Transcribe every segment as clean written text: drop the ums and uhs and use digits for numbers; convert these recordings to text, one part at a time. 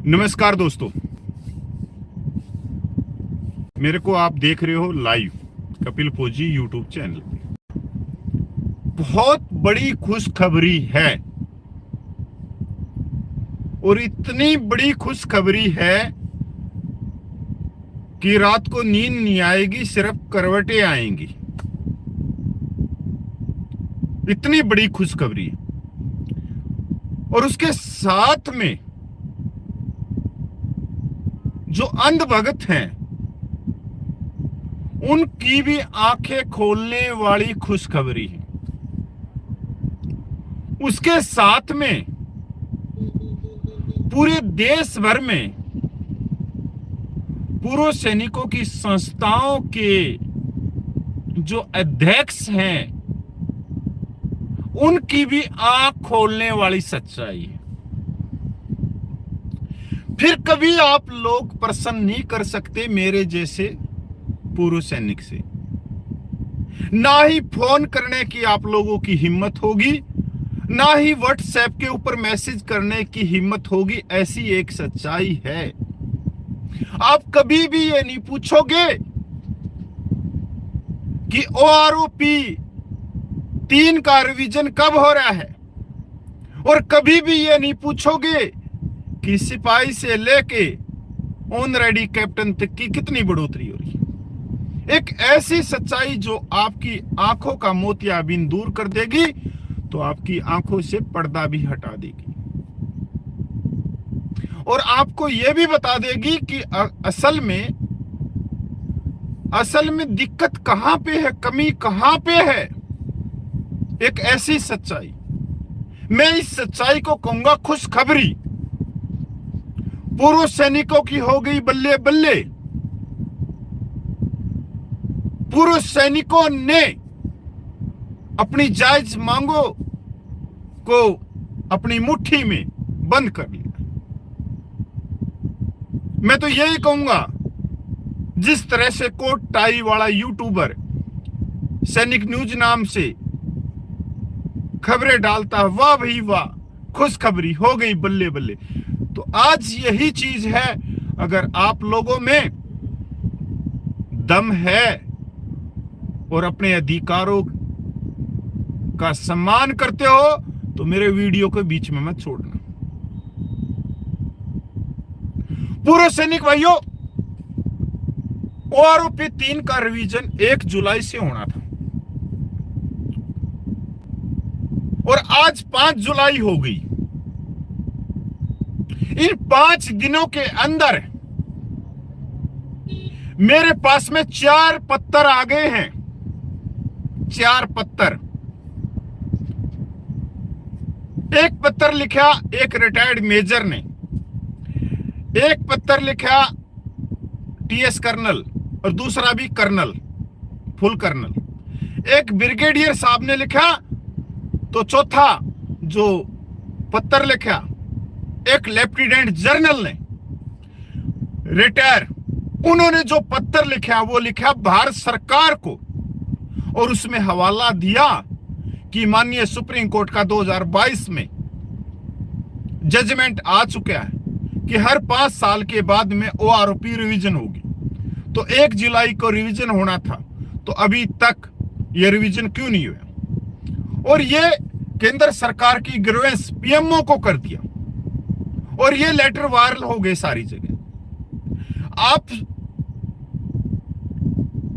नमस्कार दोस्तों, मेरे को आप देख रहे हो लाइव कपिल फौजी यूट्यूब चैनल पे। बहुत बड़ी खुशखबरी है और इतनी बड़ी खुशखबरी है कि रात को नींद नहीं आएगी, सिर्फ करवटें आएंगी। इतनी बड़ी खुशखबरी है और उसके साथ में जो अंधभगत हैं उनकी भी आंखें खोलने वाली खुशखबरी है। उसके साथ में पूरे देश भर में पूर्व सैनिकों की संस्थाओं के जो अध्यक्ष हैं उनकी भी आंख खोलने वाली सच्चाई है। फिर कभी आप लोग प्रसन्न नहीं कर सकते मेरे जैसे पूर्व सैनिक से, ना ही फोन करने की आप लोगों की हिम्मत होगी, ना ही व्हाट्सएप के ऊपर मैसेज करने की हिम्मत होगी। ऐसी एक सच्चाई है। आप कभी भी ये नहीं पूछोगे कि OROP 3 का रिवीजन कब हो रहा है, और कभी भी ये नहीं पूछोगे कि सिपाही से लेके ऑन रेडी कैप्टन तक की कितनी बढ़ोतरी हो रही है। एक ऐसी सच्चाई जो आपकी आंखों का मोतियाबिंद दूर कर देगी, तो आपकी आंखों से पर्दा भी हटा देगी और आपको यह भी बता देगी कि असल में दिक्कत कहां पे है, कमी कहां पे है। एक ऐसी सच्चाई, मैं इस सच्चाई को कहूंगा खुशखबरी। पूर्व सैनिकों की हो गई बल्ले बल्ले। पूर्व सैनिकों ने अपनी जायज मांगों को अपनी मुट्ठी में बंद कर लिया। मैं तो यही कहूंगा, जिस तरह से कोट टाई वाला यूट्यूबर सैनिक न्यूज नाम से खबरें डालता है, वाह भाई वाह, खुशखबरी हो गई बल्ले बल्ले। तो आज यही चीज है। अगर आप लोगों में दम है और अपने अधिकारों का सम्मान करते हो, तो मेरे वीडियो को बीच में मत छोड़ना। पूर्व सैनिक भाइयों, OROP 3 का रिवीजन 1 जुलाई से होना था और आज 5 जुलाई हो गई। इन 5 दिनों के अंदर मेरे पास में 4 पत्तर आ गए हैं। 4 पत्तर। एक पत्तर लिखा एक रिटायर्ड मेजर ने, एक पत्तर लिखा TS कर्नल और दूसरा भी कर्नल, फुल कर्नल। एक ब्रिगेडियर साहब ने लिखा, तो चौथा जो पत्तर लिखा एक लेफ्टिनेंट जनरल ने, रिटायर। उन्होंने जो पत्र लिखा वो लिखा भारत सरकार को, और उसमें हवाला दिया कि माननीय सुप्रीम कोर्ट का 2022 में जजमेंट आ चुका है कि हर 5 साल के बाद में OROP रिवीजन होगी। तो 1 जुलाई को रिवीजन होना था, तो अभी तक ये रिवीजन क्यों नहीं हुआ? और ये केंद्र सरकार की ग्रीवेंस PMO को कर दिया और ये लेटर वायरल हो गए सारी जगह। आप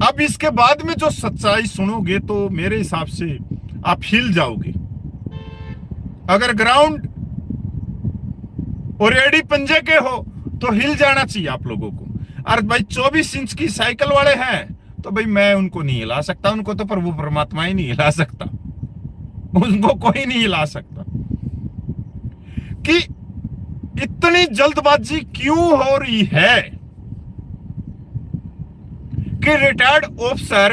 अब इसके बाद में जो सच्चाई सुनोगे तो मेरे हिसाब से आप हिल जाओगे। अगर ग्राउंड और एडी पंजे के हो तो हिल जाना चाहिए आप लोगों को। और भाई 24 इंच की साइकिल वाले हैं तो भाई मैं उनको नहीं हिला सकता, उनको तो प्रभु परमात्मा ही नहीं हिला सकता, उनको कोई नहीं हिला सकता। कि इतनी जल्दबाजी क्यों हो रही है कि रिटायर्ड ऑफिसर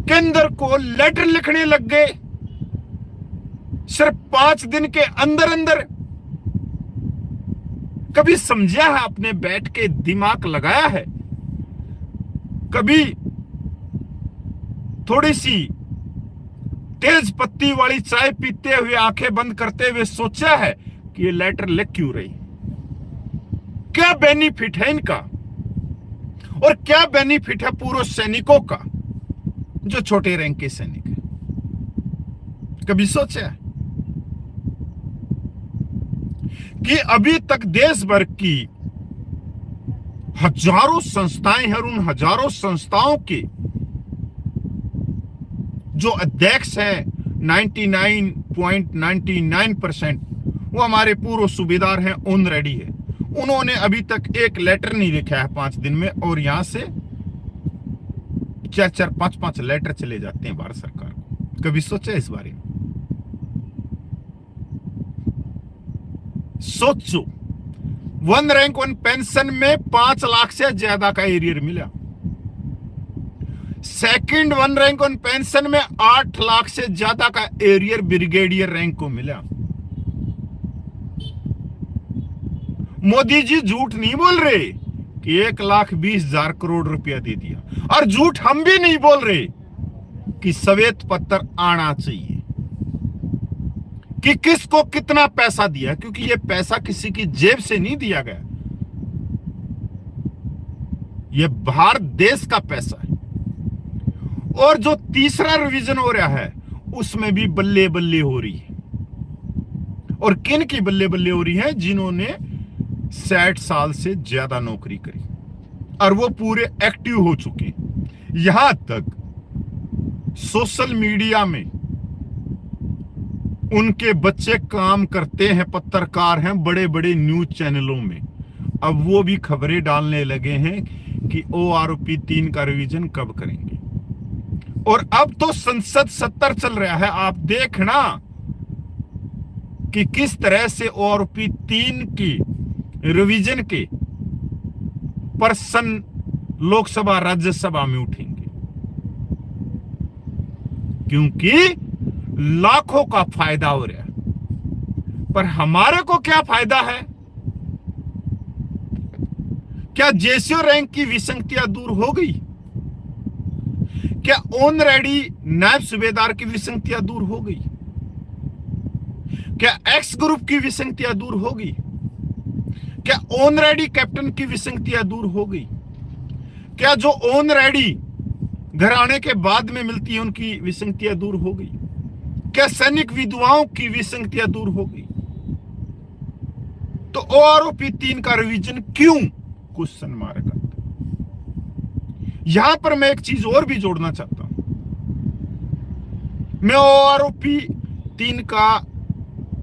केंद्र को लेटर लिखने लग गए सिर्फ 5 दिन के अंदर अंदर। कभी समझा है आपने, बैठ के दिमाग लगाया है? कभी थोड़ी सी तेज पत्ती वाली चाय पीते हुए आंखें बंद करते हुए सोचा है कि ये लेटर लिख क्यों रही? क्या बेनिफिट है इनका और क्या बेनिफिट है पूर्व सैनिकों का जो छोटे रैंक के सैनिक हैं? कभी सोचा कि अभी तक देश भर की हजारों संस्थाएं हैं और उन हजारों संस्थाओं के जो अध्यक्ष हैं 99.99% वो हमारे पूर्व सूबेदार हैं, ऑन रेडी है। उन्होंने अभी तक एक लेटर नहीं लिखा है 5 दिन में, और यहां से 4-4, 5-5 लेटर चले जाते हैं भारत सरकार को। कभी सोचा इस बारे में? सोचो, 1 रैंक 1 पेंशन में 5 लाख से ज्यादा का एरियर मिला। सेकंड 1 रैंक 1 पेंशन में 8 लाख से ज्यादा का एरियर ब्रिगेडियर रैंक को मिला। मोदी जी झूठ नहीं बोल रहे कि 1,20,000 करोड़ रुपया दे दिया, और झूठ हम भी नहीं बोल रहे कि श्वेत पत्र आना चाहिए कि किसको कितना पैसा दिया, क्योंकि यह पैसा किसी की जेब से नहीं दिया गया, यह भारत देश का पैसा है। और जो तीसरा रिवीजन हो रहा है उसमें भी बल्ले बल्ले हो रही है, और किन की बल्ले बल्ले हो रही है? जिन्होंने 60 साल से ज्यादा नौकरी करी और वो पूरे एक्टिव हो चुके। यहां तक सोशल मीडिया में उनके बच्चे काम करते हैं, पत्रकार हैं बड़े बड़े न्यूज चैनलों में। अब वो भी खबरें डालने लगे हैं कि ORP 3 का रिवीजन कब करेंगे। और अब तो संसद सत्र चल रहा है, आप देखना कि किस तरह से ORP 3 की रिवीजन के पर्सन लोकसभा राज्यसभा में उठेंगे, क्योंकि लाखों का फायदा हो रहा है। पर हमारे को क्या फायदा है? क्या जेसीओ रैंक की विसंगतियां दूर हो गई? क्या ऑन रेडी नायब सूबेदार की विसंगतियां दूर हो गई? क्या एक्स ग्रुप की विसंगतियां दूर हो गई? क्या ऑन रेडी कैप्टन की विसंगतियां दूर हो गई? क्या जो ऑन रेडी घर आने के बाद में मिलती है उनकी विसंगतियां दूर हो गई? क्या सैनिक विधवाओं की विसंगतियां दूर हो गई? तो ORP 3 का रिवीजन क्यों? Question mark. यहां पर मैं एक चीज और भी जोड़ना चाहता हूं। मैं ORP 3 का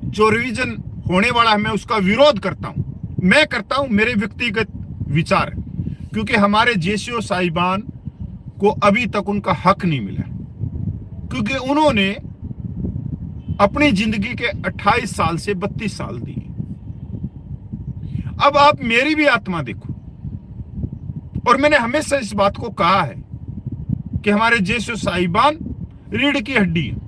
जो रिवीजन होने वाला है मैं उसका विरोध करता हूं। मैं करता हूं, मेरे व्यक्तिगत विचार है, क्योंकि हमारे जेसीओ साहिबान को अभी तक उनका हक नहीं मिला, क्योंकि उन्होंने अपनी जिंदगी के 28 साल से 32 साल दिए। अब आप मेरी भी आत्मा देखो, और मैंने हमेशा इस बात को कहा है कि हमारे जेसीओ साहिबान रीढ़ की हड्डी है।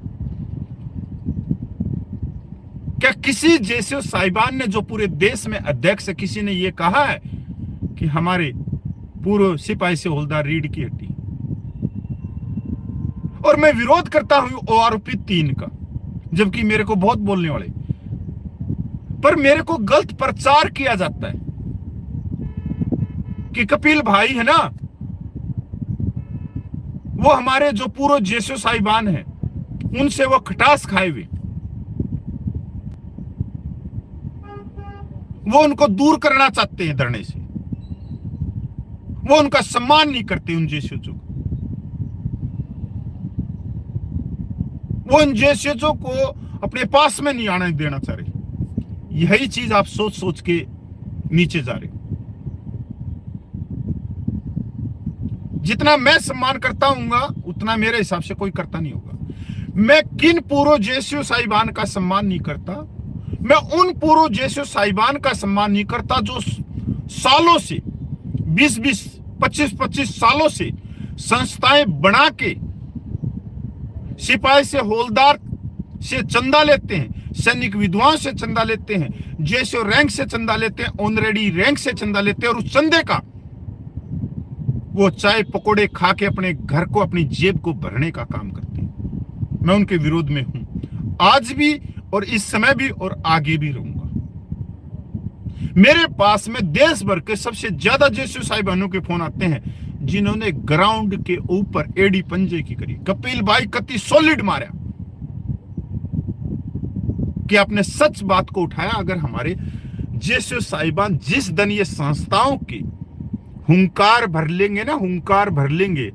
क्या किसी जेसीओ साहिबान ने, जो पूरे देश में अध्यक्ष है, किसी ने यह कहा है कि हमारे पूर्व सिपाही से हवलदार रीढ़ की हड्डी? और मैं विरोध करता हूं ORP 3 का, जबकि मेरे को बहुत बोलने वाले, पर मेरे को गलत प्रचार किया जाता है कि कपिल भाई है ना, वो हमारे जो पूर्व जेसीओ साहिबान हैं उनसे वो खटास खाए हुए, वो उनको दूर करना चाहते हैं धरने से, वो उनका सम्मान नहीं करते उन जेसीओ को, वो उन जेसीओ को अपने पास में नहीं आने देना चाह रहे। यही चीज आप सोच सोच के नीचे जा रहे हो। जितना मैं सम्मान करता हूंगा उतना मेरे हिसाब से कोई करता नहीं होगा। मैं किन पूर्व जेसीओ साहिबान का सम्मान नहीं करता? मैं उन पूर्व जेसीओ साहिबान का सम्मान नहीं करता जो सालों से 20-20, 25-25 सालों से संस्थाएं बना के सिपाही से हवलदार से चंदा लेते हैं, सैनिक विधवाओं से चंदा लेते हैं, जेसीओ रैंक से चंदा लेते हैं, ऑनरेडी रैंक से चंदा लेते हैं, और उस चंदे का वो चाय पकोड़े खा के अपने घर को, अपनी जेब को भरने का काम करते हैं। मैं उनके विरोध में हूं, आज भी और इस समय भी और आगे भी रहूंगा। मेरे पास में देश भर के सबसे ज्यादा जेएसयू साहिबानों के फोन आते हैं जिन्होंने ग्राउंड के ऊपर एडी पंजे की करी। कपिल भाई कति सॉलिड मारा कि आपने सच बात को उठाया। अगर हमारे जेएसयू साहिबान जिस दिन ये संस्थाओं की हुंकार भर लेंगे ना, हुंकार भर लेंगे,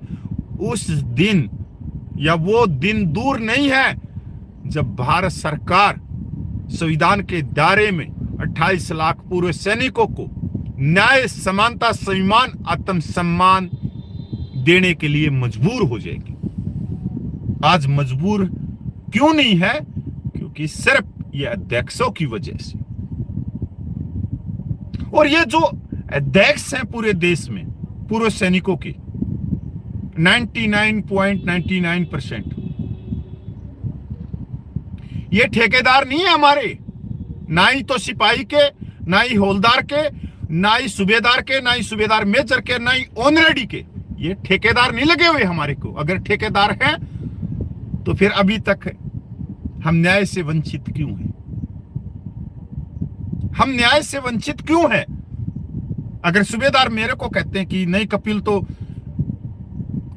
उस दिन या वो दिन दूर नहीं है जब भारत सरकार संविधान के दायरे में 28 लाख पूर्व सैनिकों को न्याय, समानता, स्वाभिमान, आत्मसम्मान देने के लिए मजबूर हो जाएगी। आज मजबूर क्यों नहीं है? क्योंकि सिर्फ ये अध्यक्षों की वजह से। और ये जो अध्यक्ष हैं पूरे देश में पूर्व सैनिकों के 99.99% ये ठेकेदार नहीं है हमारे, ना ही तो सिपाही के, ना ही हौलदार के, ना ही सूबेदार के, ना ही सूबेदार मेजर के, ना ही ऑनरेडी के। ये ठेकेदार नहीं लगे हुए हमारे को। अगर ठेकेदार हैं तो फिर अभी तक हम न्याय से वंचित क्यों हैं? हम न्याय से वंचित क्यों हैं? अगर सूबेदार मेरे को कहते हैं कि नहीं कपिल तो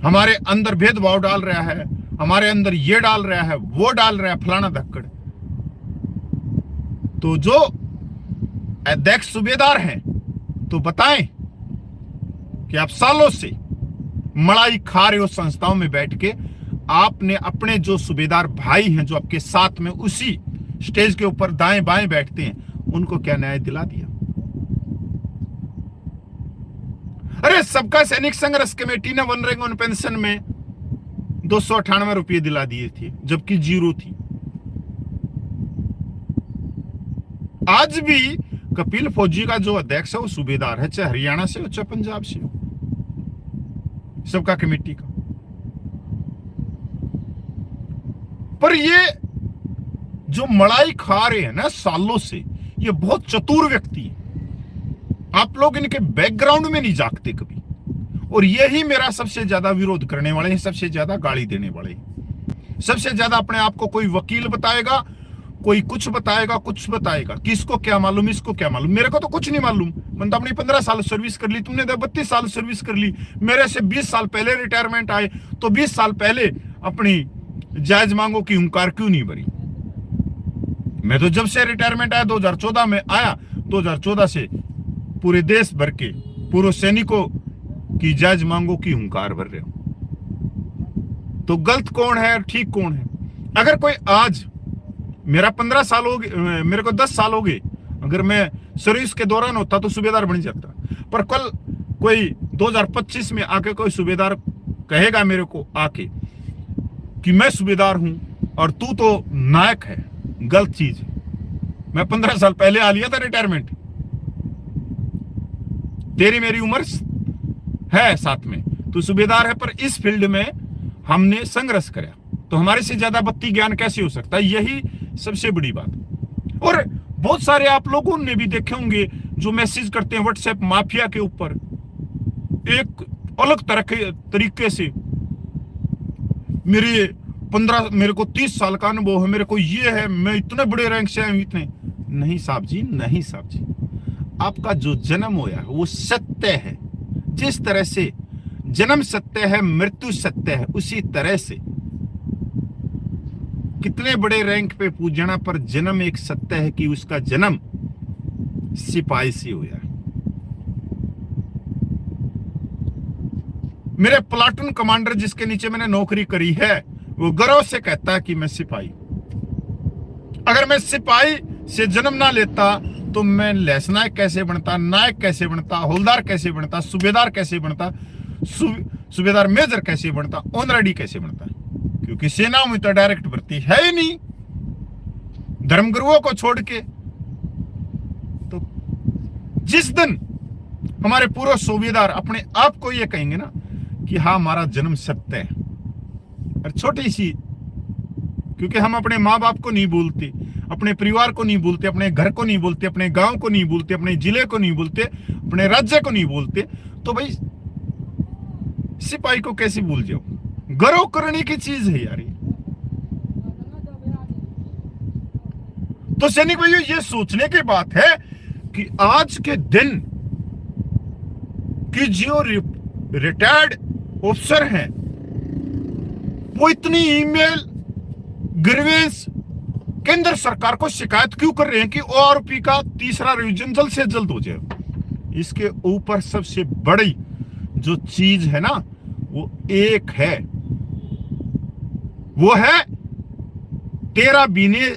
हमारे अंदर भेदभाव डाल रहा है, हमारे अंदर ये डाल रहा है, वो डाल रहा है, फलाना धक्कड़, तो जो अध्यक्ष सूबेदार हैं तो बताएं कि आप सालों से मलाई खा रहे हो संस्थाओं में बैठ के। आपने अपने जो सूबेदार भाई हैं जो आपके साथ में उसी स्टेज के ऊपर दाएं बाएं बैठते हैं, उनको क्या न्याय दिला दिया? अरे सबका सैनिक संघर्ष कमेटी ने वन रैंक वन पेंशन में 298 रुपये दिला दिए थे जबकि 0 थी। आज भी कपिल फौजी का जो अध्यक्ष है वो सूबेदार है, चाहे हरियाणा से हो चाहे पंजाब से हो, सबका कमेटी का। पर ये जो मलाई खा रहे हैं ना सालों से, ये बहुत चतुर व्यक्ति है। आप लोग इनके बैकग्राउंड में नहीं झांकते कभी। और यही मेरा सबसे ज्यादा विरोध करने वाले हैं, सबसे ज्यादा गाली देने वाले हैं। सबसे ज्यादा अपने आप को कोई वकील बताएगा, कोई कुछ बताएगा, कुछ बताएगा। किसको क्या मालूम, इसको क्या मालूम। मेरे को तो कुछ नहीं मालूम। मैंने तो अपनी 15 साल सर्विस कर ली, तुमने तो 32 साल सर्विस कर ली। मेरे से 20 साल पहले रिटायरमेंट आए, तो 20 साल पहले अपनी जायज मांगों की हुंकार क्यों नहीं भरी? मैं तो जब से रिटायरमेंट आया 2014 में आया, 2014 से पूरे देश भर के पूर्व सैनिकों की जायज मांगों की हुंकार भर रहे हो। तो गलत कौन है और ठीक कौन है? अगर कोई आज मेरा 15 साल हो गए, मेरे को 10 साल हो गए, अगर मैं सर्विस के दौरान होता तो सूबेदार बन जाता। पर कल कोई 2025 में आके कोई सूबेदार कहेगा मेरे को आके कि मैं सूबेदार हूं और तू तो नायक है, गलत चीज है। मैं 15 साल पहले आ लिया था रिटायरमेंट। तेरी मेरी उम्र है साथ में, तू सूबेदार है, पर इस फील्ड में हमने संघर्ष करा, तो हमारे से ज्यादा बत्ती ज्ञान कैसे हो सकता है? यही सबसे बड़ी बात। और बहुत सारे आप लोगों ने भी देखे होंगे जो मैसेज करते हैं व्हाट्सएप माफिया के ऊपर, एक अलग तरीके से मेरे को 30 साल का अनुभव है, मेरे को ये है, मैं इतने बड़े रैंक से आया, इतने नहीं साहब जी, नहीं साहब जी। आपका जो जन्म होया है वो सत्य है। जिस तरह से जन्म सत्य है, मृत्यु सत्य है, उसी तरह से कितने बड़े रैंक पे पूजना पर जन्म एक सत्य है कि उसका जन्म सिपाही से हुआ। मेरे प्लाटून कमांडर जिसके नीचे मैंने नौकरी करी है, वो गर्व से कहता है कि मैं सिपाही। अगर मैं सिपाही से जन्म ना लेता तो मैं लेसनायक कैसे बनता, नायक कैसे बनता, हौलदार कैसे बनता, सूबेदार कैसे बनता, सूबेदार मेजर कैसे बनता, ऑनरेडी कैसे बनता? क्योंकि सेनाओं में तो डायरेक्ट भर्ती है ही नहीं, धर्मगुरुओं को छोड़ के। तो जिस दिन हमारे पूर्व सूबेदार अपने आप को ये कहेंगे ना कि हाँ हमारा जन्म सत्य है, और छोटी सी, क्योंकि हम अपने माँ बाप को नहीं भूलते, अपने परिवार को नहीं भूलते, अपने घर को नहीं भूलते, अपने गांव को नहीं भूलते, अपने जिले को नहीं भूलते, अपने राज्य को नहीं भूलते, तो भाई सिपाही को कैसे भूल जाओ? गर्व करने की चीज है यार। तो सैनिक भाइयों, ये सोचने की बात है कि आज के दिन कि जो रिटायर्ड ऑफिसर हैं वो इतनी ईमेल ग्रीवेंस केंद्र सरकार को शिकायत क्यों कर रहे हैं कि ओआरओपी का तीसरा रिवीजन जल्द से जल्द हो जाए। इसके ऊपर सबसे बड़ी जो चीज है ना वो एक है, वो है 13 महीने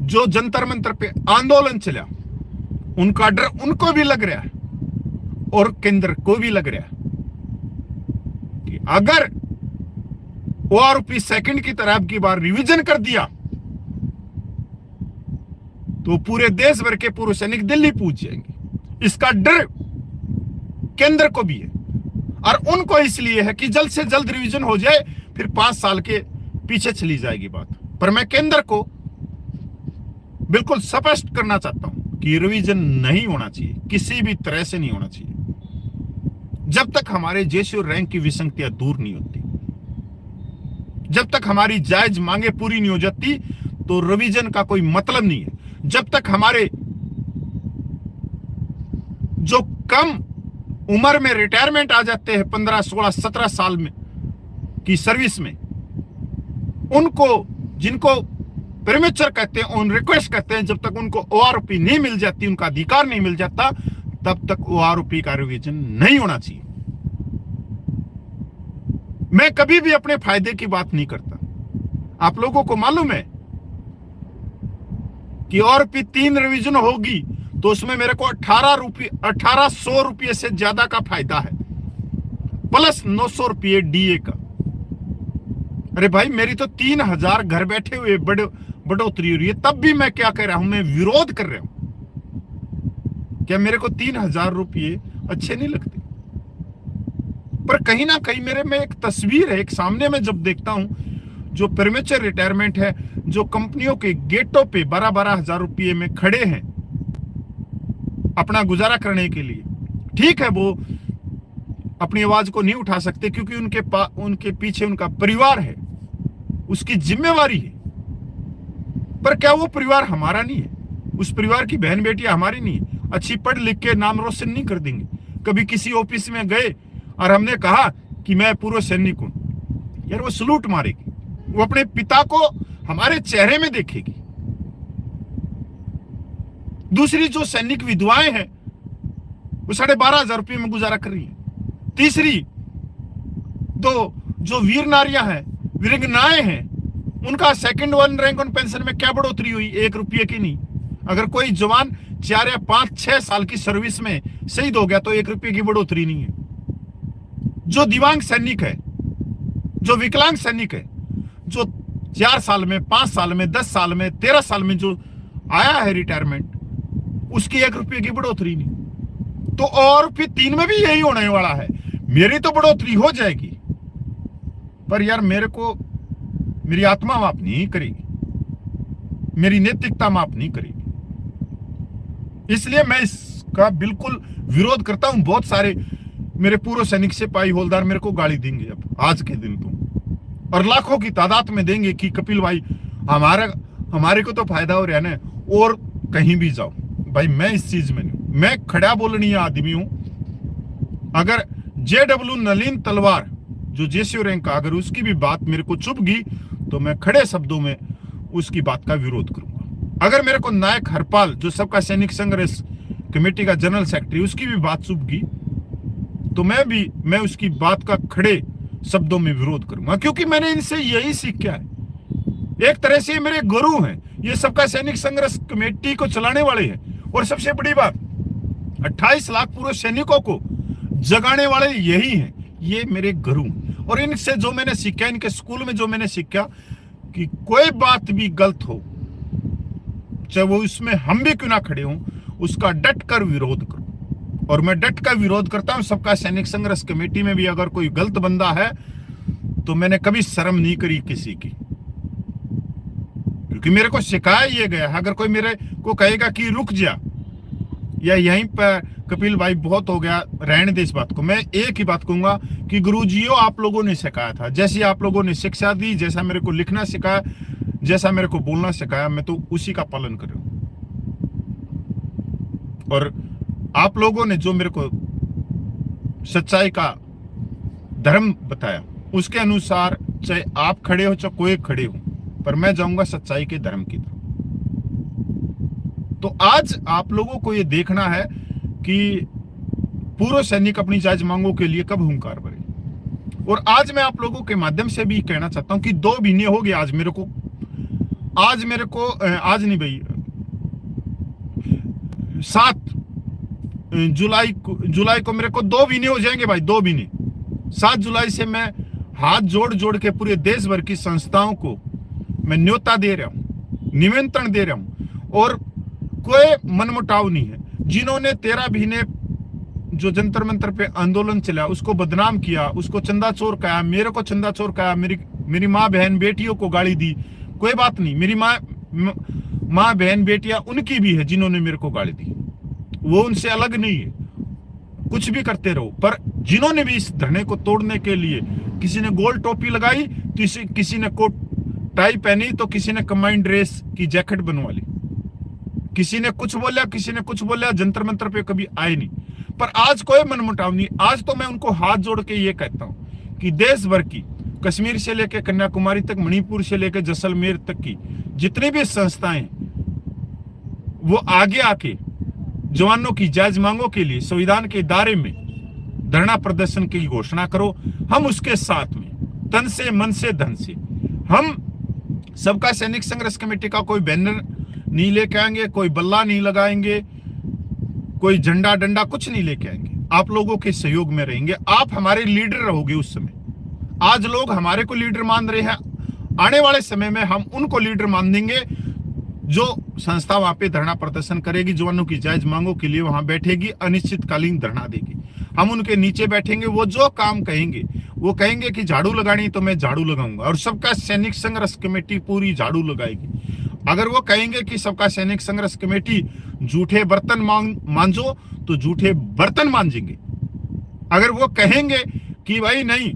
जो जंतर मंतर पे आंदोलन चला, उनका डर उनको भी लग रहा है और केंद्र को भी लग रहा है कि अगर ओआरओपी सेकंड की तरह अब की बार रिवीजन कर दिया तो पूरे देश भर के पूर्व सैनिक दिल्ली पहुंच जाएंगे। इसका डर केंद्र को भी है और उनको इसलिए है कि जल्द से जल्द रिवीजन हो जाए, फिर 5 साल के पीछे चली जाएगी बात। पर मैं केंद्र को बिल्कुल स्पष्ट करना चाहता हूं कि रिवीजन नहीं होना चाहिए, किसी भी तरह से नहीं होना चाहिए, जब तक हमारे जेसीओ रैंक की विसंगतियां दूर नहीं होती, जब तक हमारी जायज मांगे पूरी नहीं हो जाती तो रिवीजन का कोई मतलब नहीं है। जब तक हमारे जो कम उम्र में रिटायरमेंट आ जाते हैं 15, 16, 17 साल में की सर्विस में, उनको जिनको प्रीमेच्योर कहते हैं, ऑन रिक्वेस्ट कहते हैं, जब तक उनको ओआरओपी नहीं मिल जाती, उनका अधिकार नहीं मिल जाता, तब तक ओआरओपी का रिवीजन नहीं होना चाहिए। मैं कभी भी अपने फायदे की बात नहीं करता। आप लोगों को मालूम है कि ओआरओपी 3 रिवीजन होगी तो उसमें मेरे को 1800 रुपये से ज्यादा का फायदा है, प्लस 900 रुपये डीए का। अरे भाई, मेरी तो 3000 घर बैठे हुए बढ़ोतरी हो रही है, तब भी मैं क्या कह रहा हूं, मैं विरोध कर रहा हूं। क्या मेरे को 3000 रुपये अच्छे नहीं लगते? पर कहीं ना कहीं मेरे में एक तस्वीर है, एक सामने में जब देखता हूं, जो प्रीमेच्योर रिटायरमेंट है, जो कंपनियों के गेटों पे 12-12 हजार रुपये में खड़े हैं अपना गुजारा करने के लिए। ठीक है, वो अपनी आवाज को नहीं उठा सकते क्योंकि उनके पीछे उनका परिवार है, उसकी जिम्मेवारी है। पर क्या वो परिवार हमारा नहीं है? उस परिवार की बहन बेटियां हमारी नहीं है? अच्छी पढ़ लिख के नाम रोशन नहीं कर देंगे? कभी किसी ऑफिस में गए और हमने कहा कि मैं पूर्व सैनिक हूं, यार वो सलूट मारेगी, वो अपने पिता को हमारे चेहरे में देखेगी। दूसरी जो सैनिक विधवाएं हैं वो 12,500 रुपये में गुजारा कर रही है। तीसरी तो जो वीर नारियां हैं, वीरांगनाएं हैं, उनका सेकंड 1 रैंक ऑन पेंशन में क्या बढ़ोतरी हुई? 1 रुपये की नहीं। अगर कोई जवान 4 या 5-6 साल की सर्विस में शहीद हो गया तो 1 रुपये की बढ़ोतरी नहीं है। जो दिव्यांग सैनिक है, जो विकलांग सैनिक है, जो 4 साल में, 5 साल में, 10 साल में, 13 साल में जो आया है रिटायरमेंट, उसकी 1 रुपये की बढ़ोतरी नहीं। तो और फिर 3 में भी यही होने वाला है। मेरी तो बढ़ोतरी हो जाएगी, पर यार मेरे को मेरी आत्मा माफ नहीं करेगी, मेरी नैतिकता माफ नहीं करेगी। इसलिए मैं इसका बिल्कुल विरोध करता हूं। बहुत सारे मेरे पूर्व सैनिक सिपाही हवलदार मेरे को गाली देंगे अब आज के दिन तो, और लाखों की तादाद में देंगे कि कपिल भाई हमारे को तो फायदा हो रहा है ना, और कहीं भी जाओ भाई, मैं इस चीज में नहीं, मैं खड़ा बोलनी आदमी हूं। अगर JW नलिन तलवार जो जेसीओ रैंक का, अगर उसकी भी बात मेरे को चुभगी तो मैं खड़े शब्दों में उसकी बात का विरोध करूंगा। अगर मेरे को नायक हरपाल जो सबका सैनिक संघर्ष कमेटी का जनरल सेक्रेटरी, उसकी भी बात चुभगी तो मैं उसकी बात का खड़े शब्दों में विरोध करूंगा, क्योंकि मैंने इनसे यही सीखा है। एक तरह से मेरे गुरु हैं, ये सबका सैनिक संघर्ष कमेटी को चलाने वाले हैं। और सबसे बड़ी बात, 28 लाख पूर्व सैनिकों को जगाने वाले यही हैं, ये मेरे गुरु हैं। और इनसे जो मैंने सीखा, इनके स्कूल में जो मैंने सीखा कि कोई बात भी गलत हो, चाहे वो उसमें हम भी क्यों ना खड़े हों, उसका डट कर विरोध करो। और मैं डट कर विरोध करता हूं। सबका सैनिक संघर्ष कमेटी में भी अगर कोई गलत बंदा है तो मैंने कभी शर्म नहीं करी किसी की, क्योंकि मेरे को सिखाया ये गया है। अगर कोई मेरे को कहेगा कि रुक जा या यहीं पर कपिल भाई बहुत हो गया, रहने दे इस बात को, मैं एक ही बात कहूंगा कि गुरुजियों आप लोगों ने सिखाया था, जैसी आप लोगों ने शिक्षा दी, जैसा मेरे को लिखना सिखाया, जैसा मेरे को बोलना सिखाया, मैं तो उसी का पालन कर रहा हूं। और आप लोगों ने जो मेरे को सच्चाई का धर्म बताया, उसके अनुसार चाहे आप खड़े हो चाहे कोई खड़े हो, पर मैं जाऊंगा सच्चाई के धर्म की तरफ। तो आज आप लोगों को ये देखना है कि पूर्व सैनिक अपनी जायज मांगों के लिए कब हुंकार भरे। और आज मैं आप लोगों के माध्यम से भी कहना चाहता हूं कि 2 महीने हो गए आज मेरे को आज नहीं भाई, 7 जुलाई को मेरे को 2 महीने हो जाएंगे भाई, 2 महीने। 7 जुलाई से मैं हाथ जोड़ के पूरे देश भर की संस्थाओं को मैं न्योता दे रहा हूं, निमंत्रण दे रहा हूं, और कोई मनमुटाव नहीं है। जिन्होंने 13 महीने जो जंतर मंतर पे आंदोलन चला, उसको बदनाम किया, उसको चंदा चोर कहा, मेरे को चंदा चोर कहा, मेरी माँ बहन बेटियों को गाली दी, कोई बात नहीं, मेरी माँ बहन बेटियां उनकी भी है जिन्होंने मेरे को गाली दी, वो उनसे अलग नहीं है, कुछ भी करते रहो। पर जिन्होंने भी इस धरने को तोड़ने के लिए, किसी ने गोल टोपी लगाई तो किसी ने कोट टाई पहनी, तो किसी ने कमांड ड्रेस की जैकेट बनवा ली, किसी ने कुछ बोला, जंतर मंतर पे कभी आए नहीं। पर आज कोई मनमुटाव नहीं। आज तो मैं उनको हाथ जोड़ के ये कहता हूं कि देश भर की, कश्मीर से लेकर कन्याकुमारी तक, मणिपुर से लेकर जैसलमेर तक की जितनी भी संस्थाएं, वो आगे आके जवानों की जायज मांगों के लिए संविधान के दायरे में धरना प्रदर्शन की घोषणा करो। हम उसके साथ में तन से, मन से, धन से, हम सबका सैनिक संघर्ष कमेटी का कोई बैनर नहीं लेके आएंगे, कोई बल्ला नहीं लगाएंगे, कोई झंडा डंडा कुछ नहीं लेके आएंगे। आप लोगों के सहयोग में रहेंगे, आप हमारे लीडर रहोगे उस समय। आज लोग हमारे को लीडर मान रहे हैं, आने वाले समय में हम उनको लीडर मान देंगे। जो संस्था वहां पे धरना प्रदर्शन करेगी, जवानों की जायज मांगों के लिए वहां बैठेगी, अनिश्चितकालीन धरना देगी, हम उनके नीचे बैठेंगे। वो जो काम कहेंगे, वो कहेंगे कि झाड़ू लगानी तो मैं झाड़ू लगाऊंगा, और सबका सैनिक संघर्ष कमेटी पूरी झाड़ू लगाएगी। अगर वो कहेंगे कि सबका सैनिक संघर्ष कमेटी झूठे बर्तन मांजो, तो झूठे बर्तन मांजेंगे। अगर वो कहेंगे कि भाई नहीं,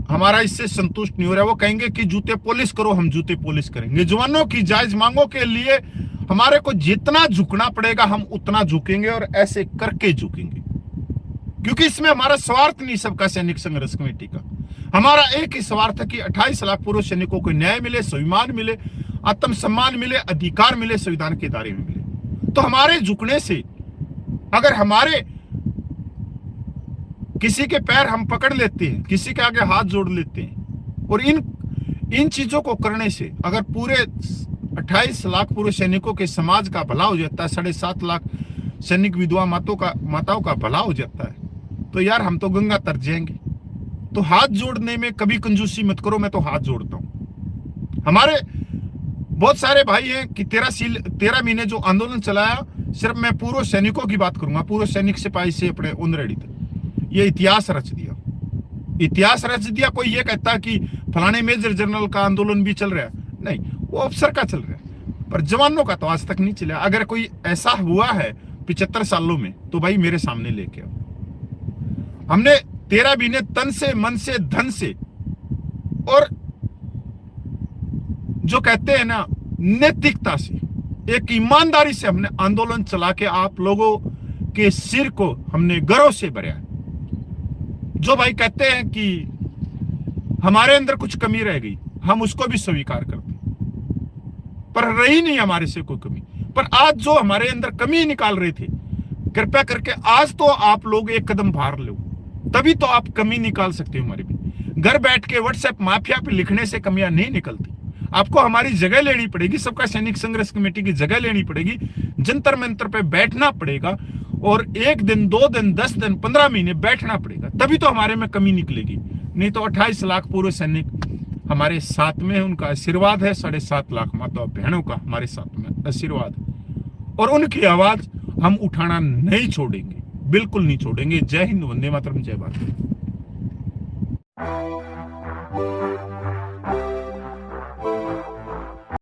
हमारा इससे संतुष्ट नहीं हो रहा, वो कहेंगे कि जूते पॉलिश करो, हम जूते पॉलिश करेंगे। जवानों की जायज मांगों के लिए हमारे को जितना झुकना पड़ेगा हम उतना झुकेंगे, और ऐसे करके झुकेंगे, क्योंकि इसमें हमारा स्वार्थ नहीं। सबका सैनिक संघर्ष कमेटी का हमारा एक ही स्वार्थ है कि 28 लाख पूर्व सैनिकों को न्याय मिले, स्वाभिमान मिले, आत्मसम्मान मिले, अधिकार मिले, संविधान के दायरे में मिले। तो हमारे झुकने से, अगर हमारे किसी के पैर हम पकड़ लेते हैं, किसी के आगे हाथ जोड़ लेते हैं, और इन चीजों को करने से अगर पूरे 28 लाख पूर्व सैनिकों के समाज का भला हो जाता है, 7.5 लाख सैनिक विधवा माताओं का भला हो जाता है, तो यार हम तो गंगा तर जाएंगे। तो हाथ जोड़ने में कभी कंजूसी मत करो, मैं तो हाथ जोड़ता हूं। हमारे बहुत सारे भाई हैं कि 13 महीने जो आंदोलन चलाया, सिर्फ मैं पूर्व सैनिकों की बात करूंगा, पूर्व सैनिक सिपाही से अपने उनरेडी तक, ये इतिहास रच दिया। कोई ये कहता कि फलाने मेजर जनरल का आंदोलन भी चल रहा है, नहीं, वो अफसर का चल रहा है, पर जवानों का तो आज तक नहीं चला। अगर कोई ऐसा हुआ है 75 सालों में, तो भाई मेरे सामने लेके आओ। हमने 13 महीने तन से, मन से, धन से, और जो कहते हैं ना नैतिकता से, एक ईमानदारी से हमने आंदोलन चला के आप लोगों के सिर को हमने गर्व से भरा है। जो भाई कहते हैं कि हमारे अंदर कुछ कमी रह गई, हम उसको भी स्वीकार करते हैं, पर रही नहीं हमारे से कोई कमी। पर आज जो हमारे अंदर कमी निकाल रहे थे, कृपया करके आज तो आप लोग एक कदम बाहर लो, तभी तो आप कमी निकाल सकते हो हमारी भी। घर बैठ के व्हाट्सएप माफिया पे लिखने से कमियां नहीं निकलती। आपको हमारी जगह लेनी पड़ेगी, सबका सैनिक संघर्ष कमेटी की जगह लेनी पड़ेगी, जंतर मंतर पे बैठना पड़ेगा, और 1 दिन, 2 दिन, 10 दिन, 15 महीने बैठना पड़ेगा, तभी तो हमारे में कमी निकलेगी। नहीं तो 28 लाख पूर्व सैनिक हमारे साथ में, उनका आशीर्वाद है, 7.5 लाख माता बहनों का हमारे साथ में आशीर्वाद है, और उनकी आवाज हम उठाना नहीं छोड़ेंगे, बिल्कुल नहीं छोड़ेंगे। जय हिंद, वंदे मातरम, जय भारत।